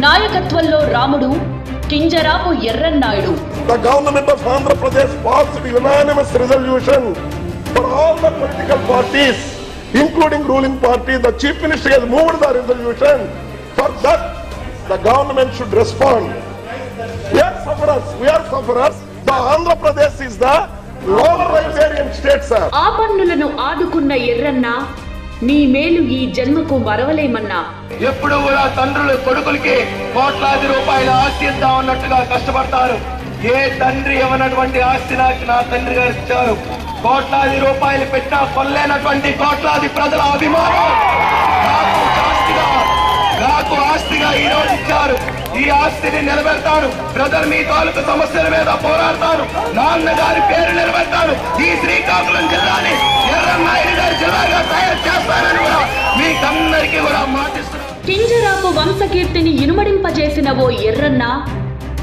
నాయకత్వంలో రాముడు Kinjarapu Yerrannaidu. The government of Andhra Pradesh passed a unanimous resolution for all the political parties, including ruling party. The chief minister has moved the resolution. For that, the government should respond. We are sufferers. The Andhra Pradesh is the lower riparian state, sir. ఆపన్నులను ఆదుకున్న ఎర్రన్న నీ మేలు ఈ జన్మకు మరవలేమన్నా. ఎప్పుడు కూడా తండ్రులు కొడుకులకి కోట్లాది రూపాయల ఆస్తి ఇద్దాం అన్నట్టుగా కష్టపడతారు. ఏ తండ్రి ఇవ్వనటువంటి ఆస్తి నాకు నా తండ్రి గారు ఇచ్చారు. కోట్లాది రూపాయలు పెట్టినా కొల్లేనటువంటి కోట్లాది ప్రజల అభిమానం నాకు ఆస్తిగా ఈ రోజు ఇచ్చారు. ఈ ఆస్తిని నిలబెడతాను. బ్రదర్ మీ తాలూకు సమస్యల మీద పోరాడతాను. నాన్నగారి పేరు నిలబెడతాను. ఈ శ్రీకాకుళం జిల్లాని ఎర్రన్నాయుడు గారి జిల్లాగా తయారు చేస్తానని కూడా మీకందరికీ కూడా మాటిస్తున్నాను. కింజరాపు వంశకీర్తిని ఇనుమడింపజేసిన ఓ ఎర్రన్న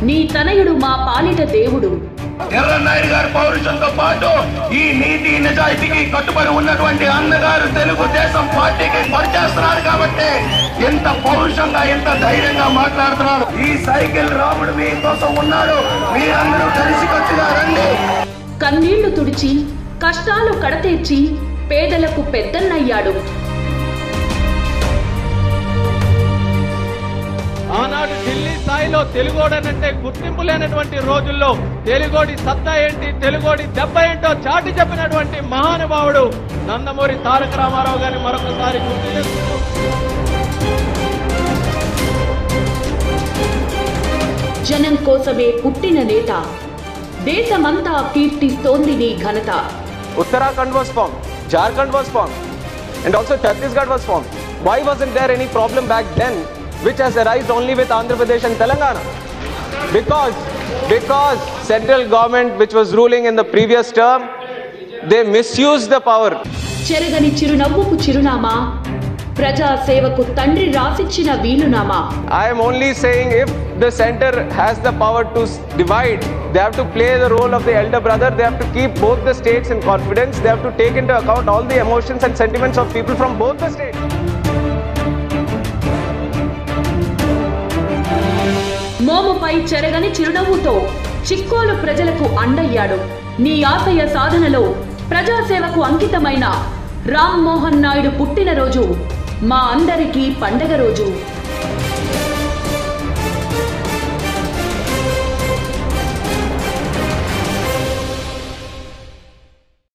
నీ తనయుడు మా పాలిట దేవుడు. ఎర్రన్నాయుడు గారి పౌరుషంతో పాటు ఈ నీతి నిజాయితీకి కట్టుబడి ఉన్నటువంటి అన్నగారు తెలుగుదేశం పార్టీకి పనిచేస్తున్నారు కాబట్టి ఎంత పౌరుషంగా ఎంత ధైర్యంగా మాట్లాడుతున్నారు. ఈ సైకిల్ రాముడు మీ కోసం ఉన్నాడు. మీరందరూ కలిసికట్టుగా రండి. కన్నీళ్లు తుడిచి కష్టాలు కడతీర్చి పేదలకు పెద్దన్నయ్యాడు. ఆనాడు ఢిల్లీ స్థాయిలో తెలుగోడనంటే గుర్తింపు లేనటువంటి రోజుల్లో తెలుగోడి సత్తా ఏంటి, తెలుగోడి దెబ్బ ఏంటో చాటి చెప్పినటువంటి మహానుభావుడు నందమూరి తారక రామారావు గారిని మరొకసారి గుర్తు చేస్తూ జనం కోసమే పుట్టిన నేత, దేశమంతా కీర్తిస్తోంది నీ ఘనత. Uttarakhand was formed, Jharkhand was formed, and also Chhattisgarh was formed. Why wasn't there any problem back then which has arisen only with Andhra Pradesh and Telangana? Because central government which was ruling in the previous term, they misused the power. చెరగని చిరునవ్వుకు చిరునామా, ప్రజా సేవకు తండ్రి రాసిచ్చిన వీలునామా. I am only saying if the center has the power to divide, they have to play the role of the elder brother. They have to keep both the states in confidence. They have to take into account all the emotions and sentiments of people from both the states. మోముపై చెరగని చిరునవ్వుతో చిక్కోలు ప్రజలకు అండయ్యాడు. నీ ఆశయ సాధనలో ప్రజాసేవకు అంకితమైన రామ్మోహన్ నాయుడు పుట్టినరోజు మా అందరికీ పండగ రోజు.